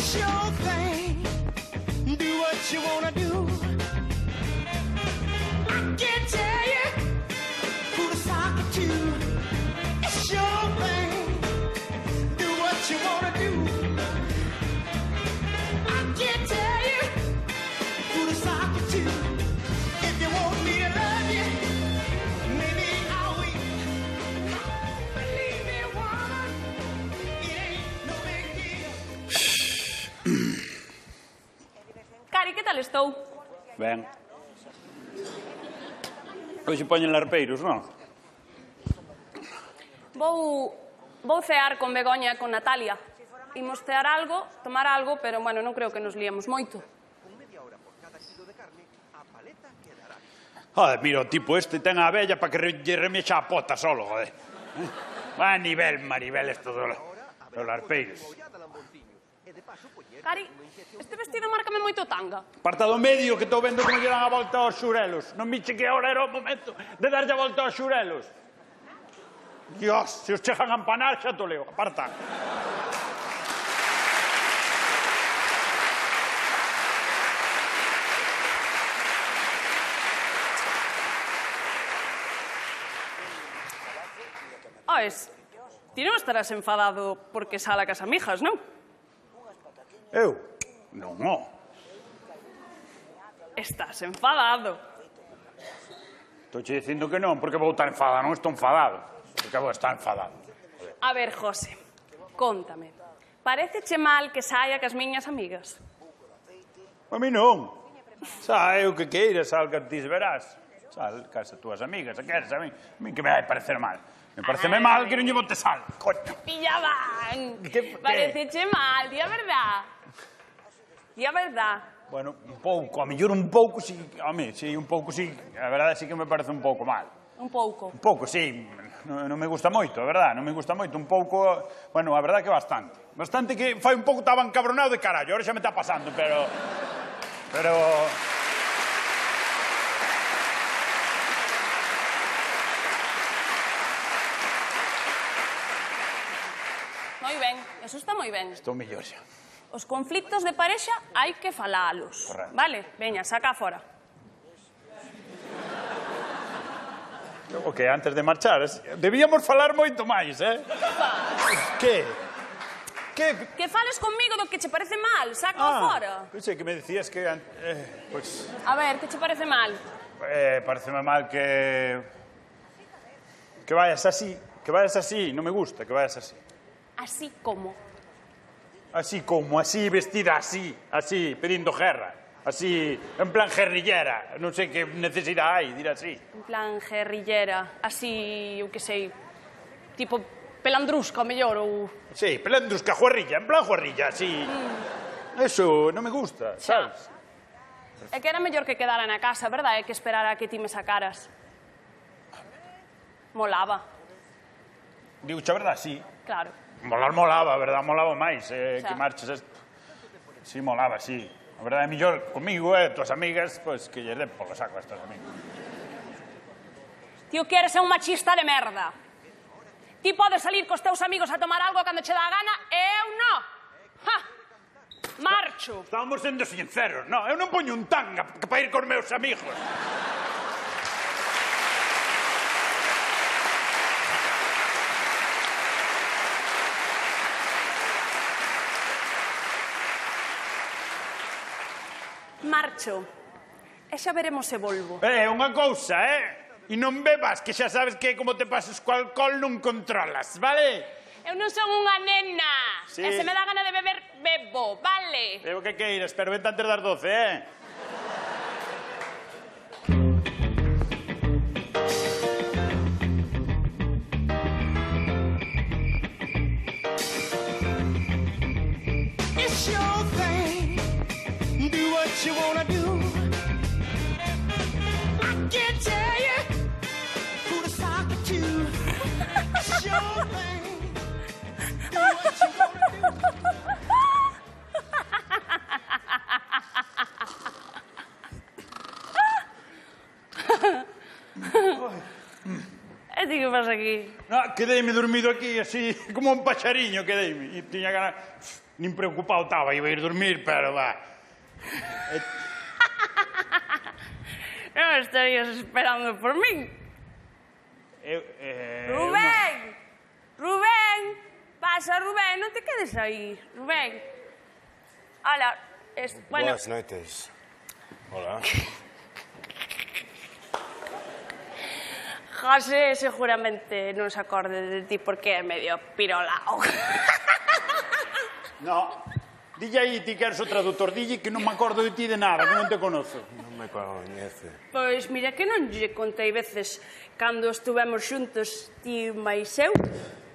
It's your thing. Do what you wanna do. I can't tell you who to sock it to. It's your thing. Do what you wanna do. I can't tell you who to sock it to. If you want me to love you, maybe I will. Believe me, woman, it ain't no big deal. Cari, que tal estou? Ben. Hoxe poñen larpeiros, non? Vou cear con Begoña e con Natalia. Imos cear algo, tomar algo, pero, bueno, non creo que nos liemos moito. Joder, mira, o tipo este ten a vella para que lle remexa a pota solo, joder. Va a nivel, Maribel, esto dos larpeiros. Cari, este vestido márcame moito tanga. Parta do medio, que estou vendo como lle dan a volta aos xurelos. Non viche que ahora era o momento de darlle a volta aos xurelos. Dios, se os chegan a empanar, xa to leo. Aparta. Oes, ti non estarás enfadado porque sala cas amigas, non? Eu? Non, non. Estás enfadado. Estou che dicindo que non, porque vou estar enfadado. Non estou enfadado. Porque vou estar enfadado. A ver, José, cóntame. Paréceche mal que saia cas miñas amigas? A mí non. Sae o que queiras, sal que ti verás. Sal cas as túas amigas, se queres, a mí que me vai parecer mal. Me pareceme mal que non lle bote sal, coño. Pillaban. Que? Paréceche mal, di a verdad. Di a verdad. Bueno, un pouco, a mellor un pouco, sí, home, sí, un pouco, sí. A verdade sí que me parece un pouco mal. Un pouco. Un pouco, sí. Non me gusta moito, a verdade, non me gusta moito. Un pouco, bueno, a verdade que bastante. Bastante que fai un pouco estaba encabronado de carallo, ahora xa me está pasando, pero... Moi ben, eso está moi ben. Estou mellor xa. Os conflictos de parexa hai que falalos. Correcto. Vale? Veña, saca fora. O que, antes de marchar, debíamos falar moito máis, eh? Que? Que fales conmigo do que che parece mal, saca fora. Pois é que me decías que... Pois... A ver, que che parece mal? Pareceme mal que... Que vayas así, non me gusta que vayas así. Así como. Así como, así, vestida así, pedindo guerra. Así, en plan guerrillera. Non sei que necesidade hai, dir así. En plan guerrillera, así, eu que sei, tipo pelandrusca, o mellor, ou... Sí, pelandrusca, juerrilla, en plan juerrilla, así. Eso non me gusta, sabes? É que era mellor que quedara na casa, verdad? É que esperara a que ti me sacaras. Molaba. Digo, xa verdad, sí. Claro. Molaba, verdad, molaba máis que marches esto. Sí, molaba, sí. A verdade, é mellor comigo, tuas amigas, pois que lles den polo saco a estas amigas. Tío, que eres un machista de merda. Ti podes salir cos teus amigos a tomar algo cando che dá a gana e eu non. Ja! Marcho. Estábamos sendo sinceros, non? Eu non poño un tanga para ir cos meus amigos. Marcho. E xa veremos se volvo. Unha cousa, E non bebas, que xa sabes que como te pases co alcohol non controlas, vale? Eu non son unha nena. Sí. E se me dá gana de beber, bebo, vale? Bebo que queiras, pero vente antes das 12, It's your thing. Do what you wanna do. I can't tell you who to sock it to. It's your thing. Do what you wanna do. E ti que pasa aquí? No, quedeime dormido aquí, así, como un paxariño quedeime. E tiña ganas... Nin preocupado estaba, iba a ir dormir, pero va. Non estarías esperando por min. Rubén! Rubén! Pasa, Rubén, non te quedes aí. Rubén. Hola, bueno... Boas noites. Hola. José seguramente non se acorde de ti porque é medio pirolao. No, dille aí, ti que eres o traductor, dille que non me acordo de ti de nada, que non te conozo. Non me coñece. Pois mira que non lle contei veces cando estuvemos xuntos ti máis eu.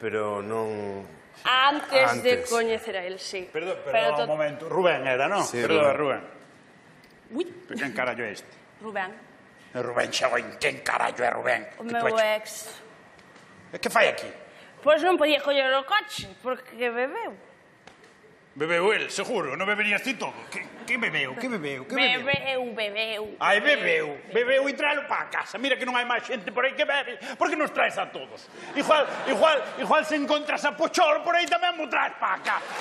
Pero non... Antes de Antes. coñecer a él, sí. Perdón, un momento. Rubén era, non? Sí, Perdón, Rubén. Ui, Pero quen carallo é este? Rubén, Rubén Xaboín, quen carallo é Rubén? o meu ex. E que fai aquí? Pois non podía coller o coche, porque bebeu. Bebeu el, seguro, non beberías ti todo. Que bebeu? Que bebeu? Que bebeu? Bebeu. Ai, bebeu. Bebeu e tráelo para a casa. Mira que non hai máis xente por aí que bebe. Por que nos traes a todos? Igual se encontras a Pochol por aí tamén mo traes para a casa.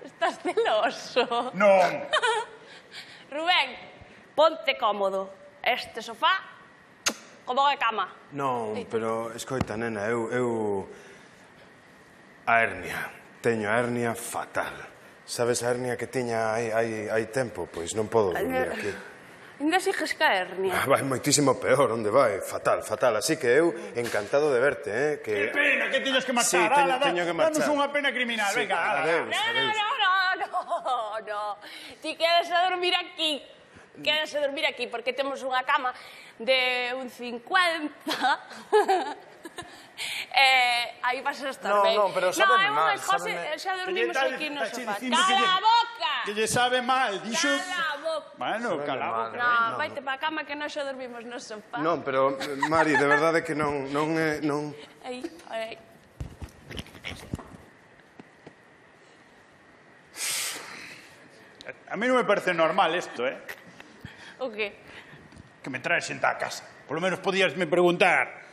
Estás celoso. Non. Rubén, ponte cómodo. Este sofá, como a cama. Non, pero, escoita, nena, eu... A hernia. Teño a hernia fatal. Sabes a hernia que tiña hai tempo? Pois non podo dormir aquí. Ainda sigues ca hernia. Vai moitísimo peor, onde vai? Fatal, fatal. Así que eu, encantado de verte, Que pena que tiñas que marchar. Sí, teño que marchar. Danos unha pena criminal, Sí, venga. adeus. No. Ti queres a dormir aquí. Queres a dormir aquí porque temos unha cama de un 50. Aí vas a estar ben. Non, pero sábeme mal, José, sábeme... xa dormimos aquí no sofá. dicindo Cala a boca! Que lle sabe mal, dixo... Cala a boca! Bueno, cala a boca. No, vaite pa cama que nós xa dormimos no sofá. Non, pero, Mari, de verdade que non... Aí, aí. A mí non me parece normal isto, O que? Que me traes xente a casa. Por lo menos podíasme preguntar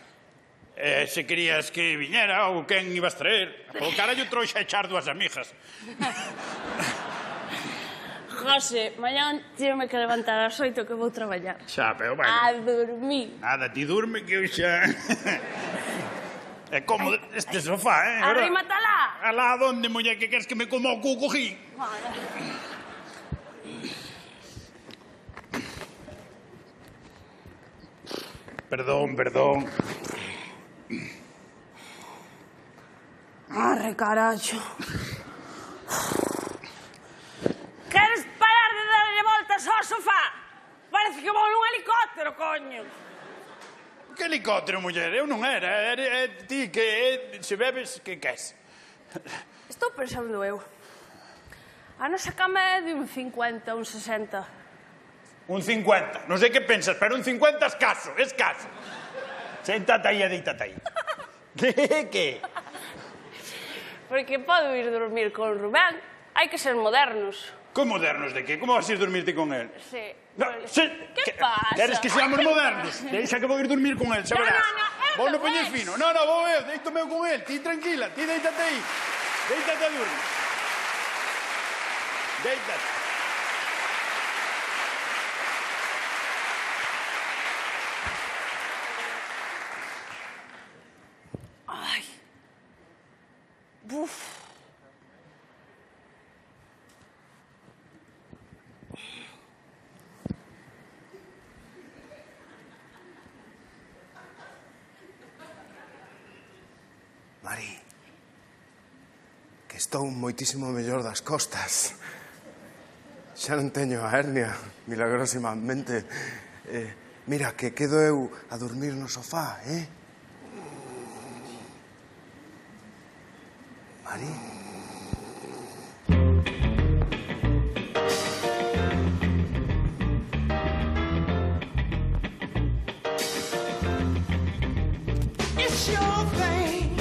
se querías que viñera ou quen ibas traer. O carallo trouxe a echar dúas amigas. José, mañán tírame que levantar ás 8 que vou traballar. Xa, pero vai. A dormir. Nada, ti durme que eu xa... É cómodo este sofá, verdad? Arrímatala. Alá donde, muller, que queres que me coma o cu cogí? Perdón. Arre, carallo. Queres parar de darlle voltas ao sofá? Parece que vou nun helicóptero, coño. Que helicóptero, muller? Eu non era. É ti que se bebes, que queres? Estou pensando eu. A nosa cama é de un 50, un 60. Un 50. Non sei que pensas, pero un 50 escaso. Séntate aí e deítate aí. Que? Porque podo ir dormir con Rubén. Hai que ser modernos. Como modernos de que? Como vas a ir dormirte con él? Sí. No, Que pasa? Queres que seamos modernos? Deixa que vou ir dormir con él, xa verás. eu Vou no tamén. poñer fino. No, vou eu, deito meu con él. Ti tranquila, ti deítate aí. Deítate a dormir. Deítate. Ai. Buf. Mari, que estou moitísimo mellor das costas. Xa non teño a hernia, milagrosamente. Mira, que quedo eu a dormir no sofá, Mari? It's your thing.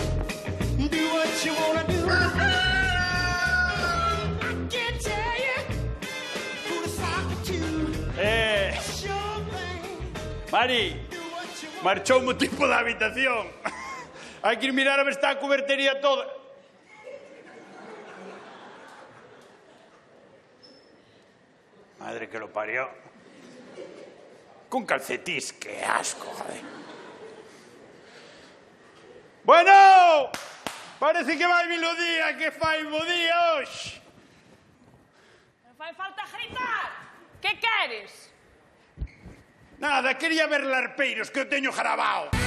Mari, marchou o tipo da habitación. Hai que ir mirar a ver está a cubertería toda. Madre que lo parió. Con calcetís, que asco, joder. Bueno, parece que vai vir o día, que fai bo día hoxe. Non fai falta gritar. Que queres? Nada, quería ver larpeiros que eu teño jarabao.